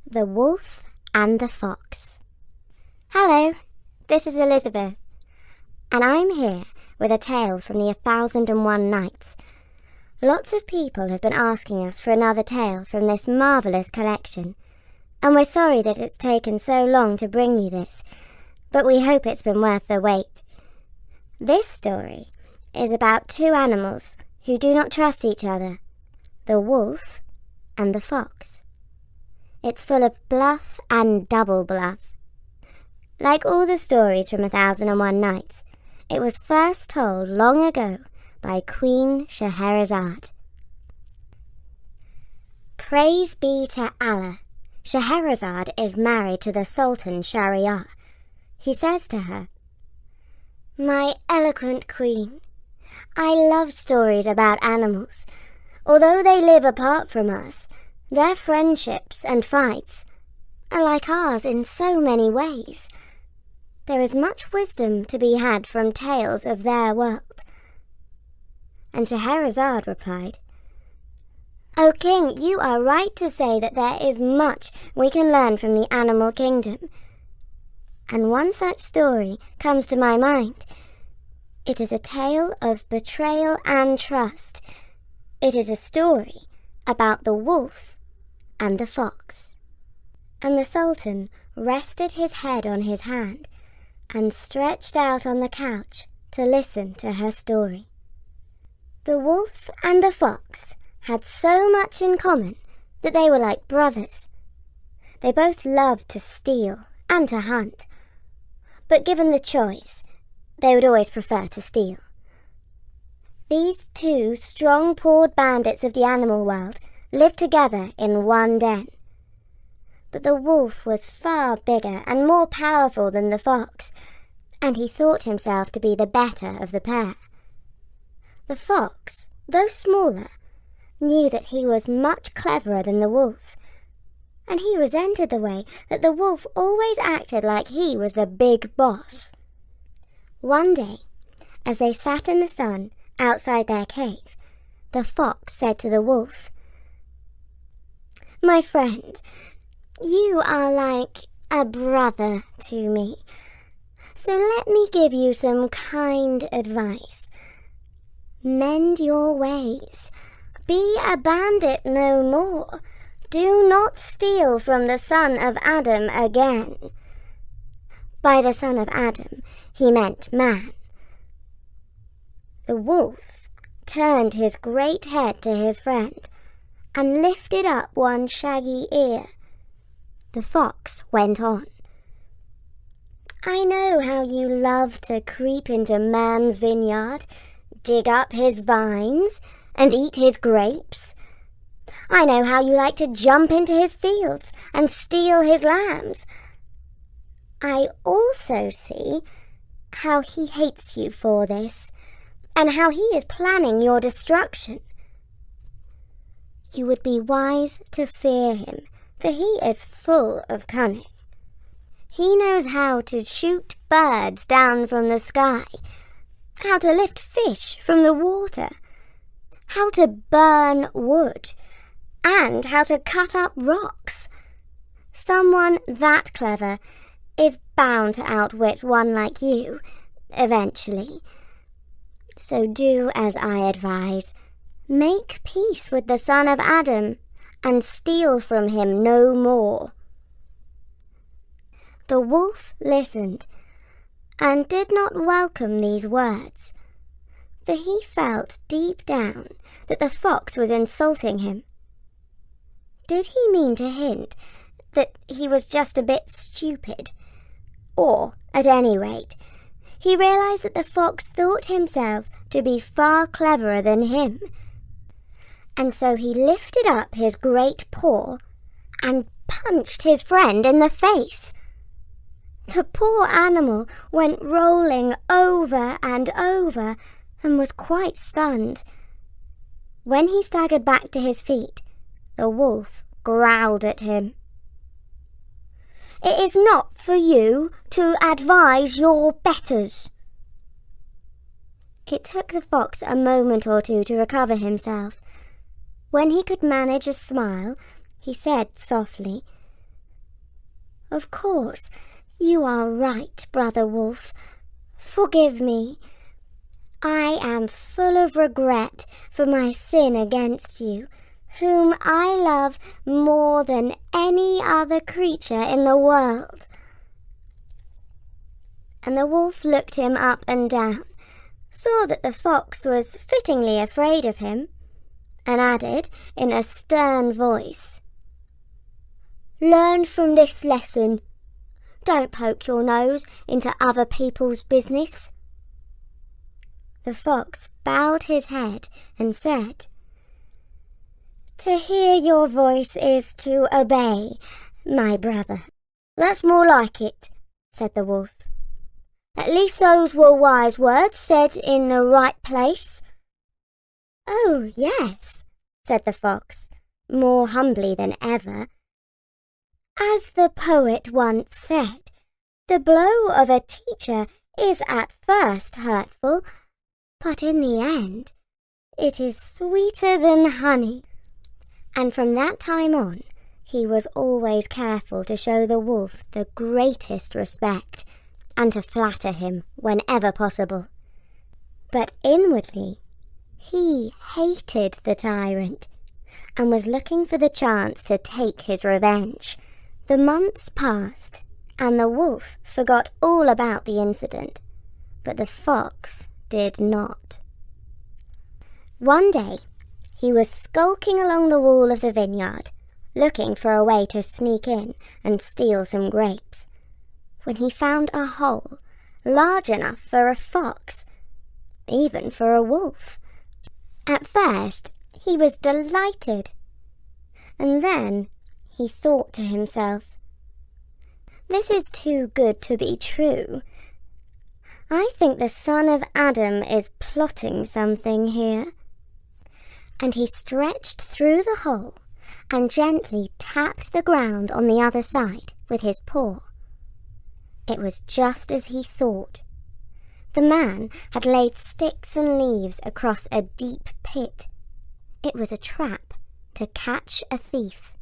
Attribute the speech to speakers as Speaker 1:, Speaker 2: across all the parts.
Speaker 1: The Wolf and the Fox. Hello, this is Elizabeth, and I'm here with a tale from the 1001 Nights. Lots of people have been asking us for another tale from this marvellous collection, and we're sorry that it's taken so long to bring you this, but we hope it's been worth the wait. This story is about two animals who do not trust each other, the wolf and the fox. It's full of bluff and double bluff. Like all the stories from 1001 Nights, it was first told long ago by Queen Scheherazade. Praise be to Allah, Scheherazade is married to the Sultan Shahryar. He says to her, "My eloquent queen, I love stories about animals. Although they live apart from us, their friendships and fights are like ours in so many ways. There is much wisdom to be had from tales of their world." And Scheherazade replied, "O king, you are right to say that there is much we can learn from the animal kingdom. And one such story comes to my mind. It is a tale of betrayal and trust. It is a story about the wolf and the fox." And the Sultan rested his head on his hand and stretched out on the couch to listen to her story. The wolf and the fox had so much in common that they were like brothers. They both loved to steal and to hunt, but given the choice, they would always prefer to steal. These two strong-pawed bandits of the animal world lived together in one den. But the wolf was far bigger and more powerful than the fox, and he thought himself to be the better of the pair. The fox, though smaller, knew that he was much cleverer than the wolf, and he resented the way that the wolf always acted like he was the big boss. One day, as they sat in the sun outside their cave, the fox said to the wolf, "My friend, you are like a brother to me, so let me give you some kind advice. Mend your ways. Be a bandit no more. Do not steal from the son of Adam again." By the son of Adam, he meant man. The wolf turned his great head to his friend and lifted up one shaggy ear. The fox went on, "I know how you love to creep into man's vineyard, dig up his vines, and eat his grapes. I know how you like to jump into his fields and steal his lambs. I also see how he hates you for this, and how he is planning your destruction. You would be wise to fear him, for he is full of cunning. He knows how to shoot birds down from the sky, how to lift fish from the water, how to burn wood, and how to cut up rocks. Someone that clever is bound to outwit one like you, eventually. So do as I advise. Make peace with the son of Adam, and steal from him no more." The wolf listened, and did not welcome these words, for he felt deep down that the fox was insulting him. Did he mean to hint that he was just a bit stupid? Or, at any rate, he realized that the fox thought himself to be far cleverer than him, and so he lifted up his great paw and punched his friend in the face. The poor animal went rolling over and over and was quite stunned. When he staggered back to his feet, the wolf growled at him, "It is not for you to advise your betters." It took the fox a moment or two to recover himself. When he could manage a smile, he said softly, Of course, you are right, Brother Wolf. Forgive me. I am full of regret for my sin against you, whom I love more than any other creature in the world." And the wolf looked him up and down, saw that the fox was fittingly afraid of him, and added in a stern voice, "Learn from this lesson. Don't poke your nose into other people's business." The fox bowed his head and said, "To hear your voice is to obey, my brother." "That's more like it," said the wolf. "At least those were wise words said in the right place." "Oh, yes," said the fox, more humbly than ever. "As the poet once said, the blow of a teacher is at first hurtful, but in the end it is sweeter than honey." And from that time on, he was always careful to show the wolf the greatest respect, and to flatter him whenever possible. But inwardly, he hated the tyrant, and was looking for the chance to take his revenge. The months passed, and the wolf forgot all about the incident, but the fox did not. One day, he was skulking along the wall of the vineyard, looking for a way to sneak in and steal some grapes, when he found a hole large enough for a fox, even for a wolf. At first, he was delighted, and then he thought to himself, "This is too good to be true. I think the son of Adam is plotting something here." And he stretched through the hole and gently tapped the ground on the other side with his paw. It was just as he thought. The man had laid sticks and leaves across a deep pit. It was a trap to catch a thief.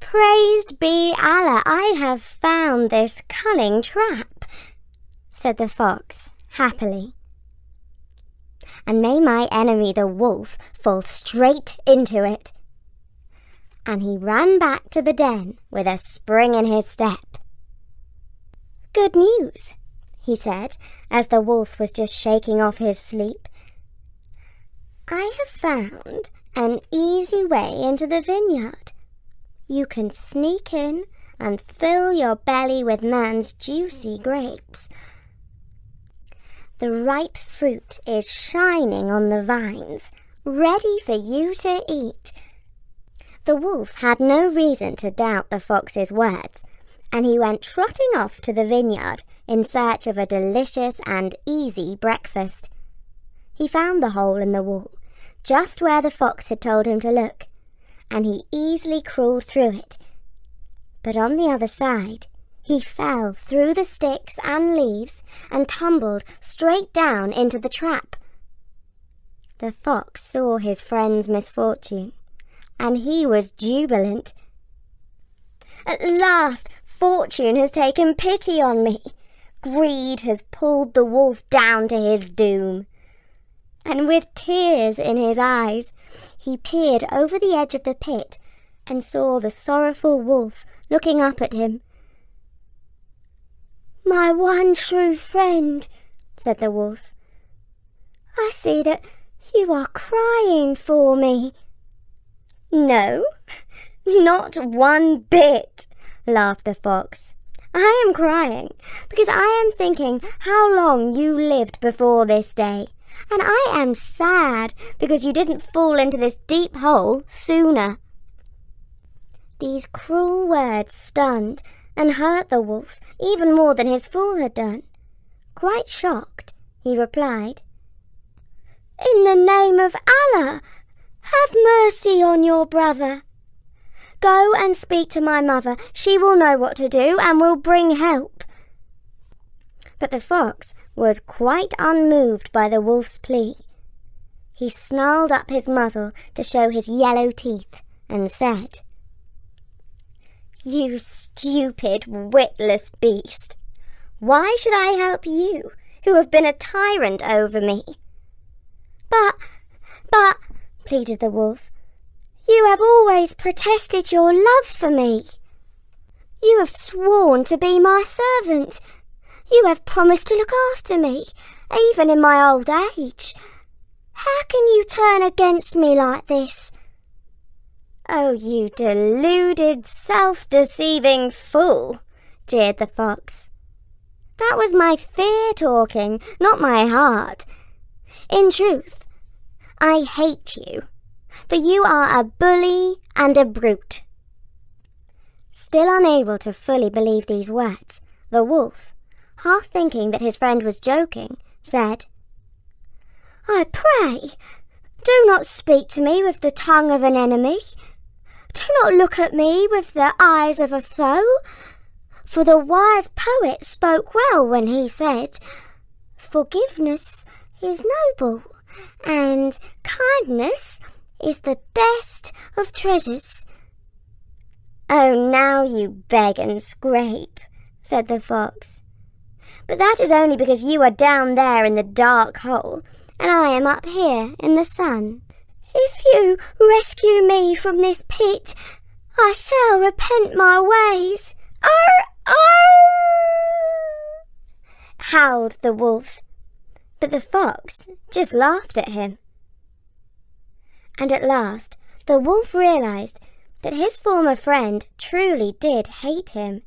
Speaker 1: "Praised be Allah, I have found this cunning trap," said the fox happily. "And may my enemy the wolf fall straight into it." And he ran back to the den with a spring in his step. "Good news," he said, as the wolf was just shaking off his sleep. "I have found an easy way into the vineyard. You can sneak in and fill your belly with man's juicy grapes. The ripe fruit is shining on the vines, ready for you to eat." The wolf had no reason to doubt the fox's words, and he went trotting off to the vineyard in search of a delicious and easy breakfast. He found the hole in the wall, just where the fox had told him to look, and he easily crawled through it. But on the other side, he fell through the sticks and leaves and tumbled straight down into the trap. The fox saw his friend's misfortune, and he was jubilant. "At last, fortune has taken pity on me. Greed has pulled the wolf down to his doom." And with tears in his eyes, he peered over the edge of the pit and saw the sorrowful wolf looking up at him. "My one true friend," said the wolf, "I see that you are crying for me." "No, not one bit," laughed the fox. "I am crying because I am thinking how long you lived before this day, and I am sad because you didn't fall into this deep hole sooner." These cruel words stunned and hurt the wolf even more than his fall had done. Quite shocked, he replied, "In the name of Allah, have mercy on your brother. Go and speak to my mother. She will know what to do and will bring help." But the fox was quite unmoved by the wolf's plea. He snarled up his muzzle to show his yellow teeth and said, You stupid, witless beast! Why should I help you, who have been a tyrant over me?" But, pleaded the wolf, "you have always protested your love for me. You have sworn to be my servant. You have promised to look after me, even in my old age. How can you turn against me like this?" "Oh, you deluded, self-deceiving fool," jeered the fox. "That was my fear talking, not my heart. In truth, I hate you, for you are a bully and a brute." Still unable to fully believe these words, the wolf, half thinking that his friend was joking, said, "I pray, do not speak to me with the tongue of an enemy. Do not look at me with the eyes of a foe. For the wise poet spoke well when he said, 'Forgiveness is noble, and kindness is the best of treasures.'" "Oh, now you beg and scrape," said the fox. "But that is only because you are down there in the dark hole, and I am up here in the sun. If you rescue me from this pit, I shall repent my ways." "Arr, arr!" howled the wolf, but the fox just laughed at him. And at last the wolf realized that his former friend truly did hate him,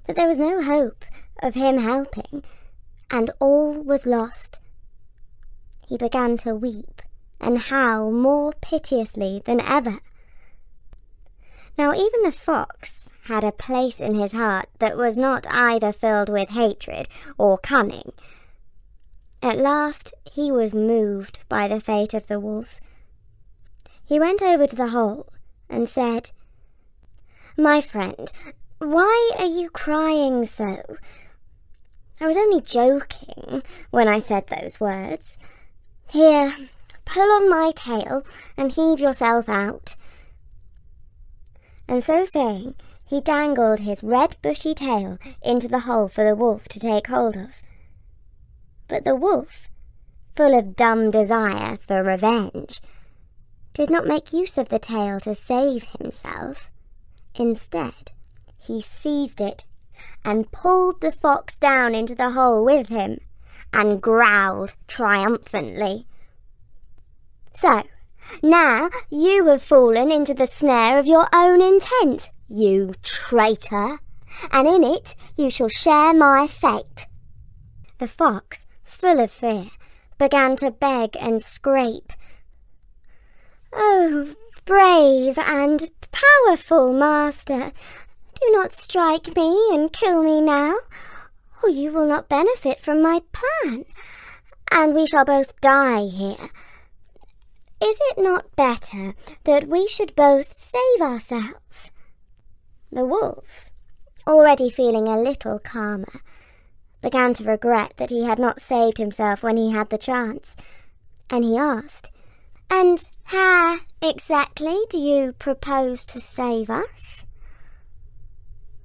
Speaker 1: that there was no hope of him helping, and all was lost. He began to weep and howl more piteously than ever. Now even the fox had a place in his heart that was not either filled with hatred or cunning. At last he was moved by the fate of the wolf. He went over to the hole and said, "My friend, why are you crying so? I was only joking when I said those words. Here, pull on my tail and heave yourself out." And so saying, he dangled his red bushy tail into the hole for the wolf to take hold of. But the wolf, full of dumb desire for revenge, did not make use of the tail to save himself. Instead, he seized it and pulled the fox down into the hole with him and growled triumphantly. "So, now you have fallen into the snare of your own intent, you traitor, and in it you shall share my fate." The fox, full of fear, began to beg and scrape. "Oh, brave and powerful master, do not strike me and kill me now, or you will not benefit from my plan, and we shall both die here. Is it not better that we should both save ourselves?" The wolf, already feeling a little calmer, began to regret that he had not saved himself when he had the chance, and he asked, "And how exactly do you propose to save us?"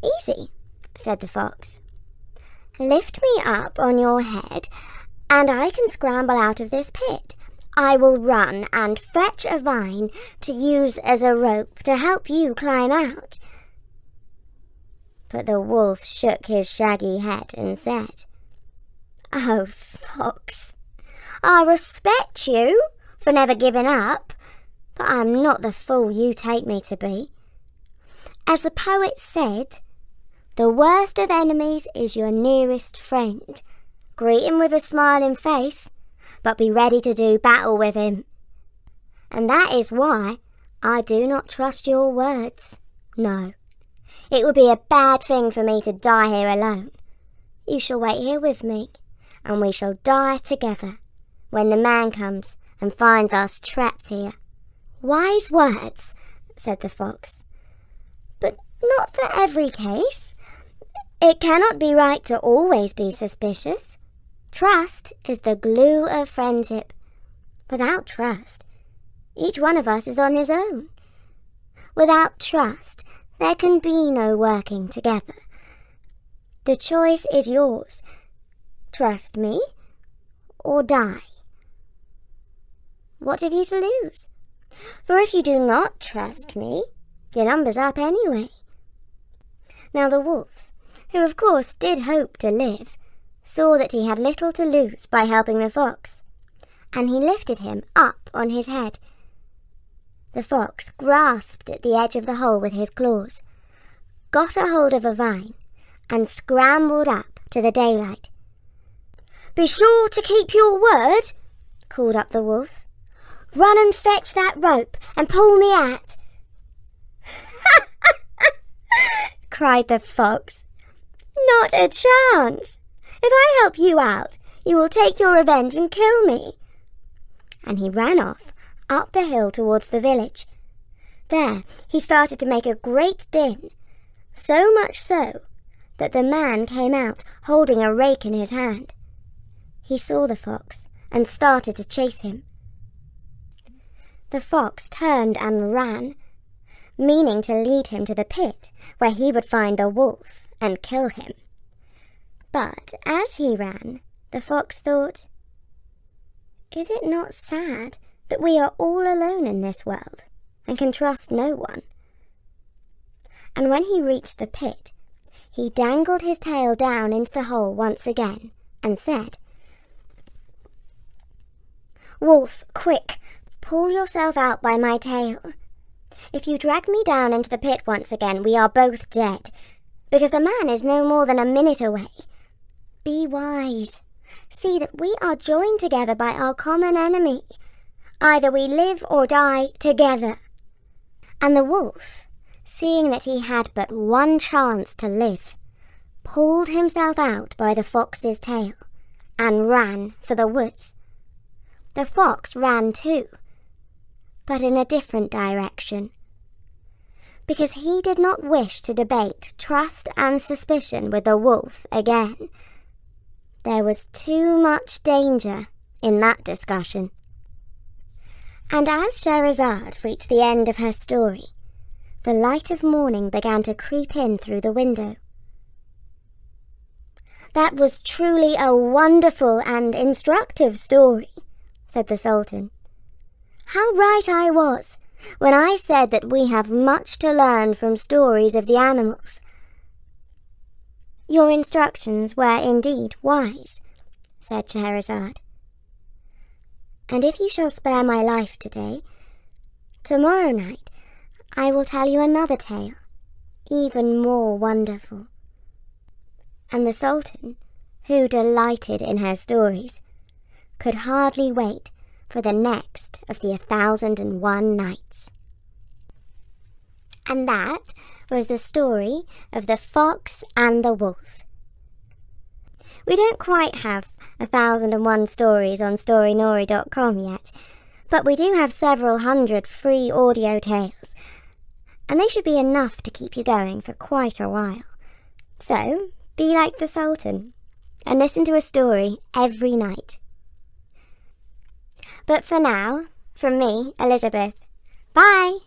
Speaker 1: "Easy," said the fox. "Lift me up on your head, and I can scramble out of this pit. I will run and fetch a vine to use as a rope to help you climb out." But the wolf shook his shaggy head and said, "Oh, fox, I respect you for never giving up, but I'm not the fool you take me to be. As the poet said, the worst of enemies is your nearest friend. Greet him with a smiling face, but be ready to do battle with him. And that is why I do not trust your words. No, it would be a bad thing for me to die here alone. You shall wait here with me, and we shall die together when the man comes and finds us trapped here." "Wise words," said the fox, "but not for every case. It cannot be right to always be suspicious. Trust is the glue of friendship. Without trust, each one of us is on his own. Without trust, There can be no working together. The choice is yours. Trust me or die. What have you to lose? For if you do not trust me, your number's up anyway. Now the wolf, who of course did hope to live, saw that he had little to lose by helping the fox, and he lifted him up on his head. The fox grasped at the edge of the hole with his claws, got a hold of a vine, and scrambled up to the daylight. "Be sure to keep your word," called up the wolf. "Run and fetch that rope and pull me out." cried the fox. "Not a chance. If I help you out, you will take your revenge and kill me." And he ran off up the hill towards the village. There he started to make a great din, so much so that the man came out holding a rake in his hand. He saw the fox and started to chase him. The fox turned and ran, meaning to lead him to the pit where he would find the wolf and kill him. But as he ran, the fox thought, "Is it not sad that we are all alone in this world and can trust no one?" And when he reached the pit, he dangled his tail down into the hole once again and said, "Wolf, quick, pull yourself out by my tail. If you drag me down into the pit once again, we are both dead, because the man is no more than a minute away. Be wise. See that we are joined together by our common enemy. Either we live or die together." And the wolf, seeing that he had but one chance to live, pulled himself out by the fox's tail and ran for the woods. The fox ran too, but in a different direction, because he did not wish to debate trust and suspicion with the wolf again. There was too much danger in that discussion. And as Scheherazade reached the end of her story, the light of morning began to creep in through the window. "That was truly a wonderful and instructive story," said the Sultan. "How right I was when I said that we have much to learn from stories of the animals." "Your instructions were indeed wise," said Scheherazade. "And if you shall spare my life today, tomorrow night I will tell you another tale, even more wonderful." And the Sultan, who delighted in her stories, could hardly wait for the next of the 1001 Nights. And that was the story of the Fox and the Wolf. We don't quite have 1001 stories on storynori.com yet, but we do have several hundred free audio tales, and they should be enough to keep you going for quite a while. So, be like the Sultan and listen to a story every night. But for now, from me, Elizabeth, bye!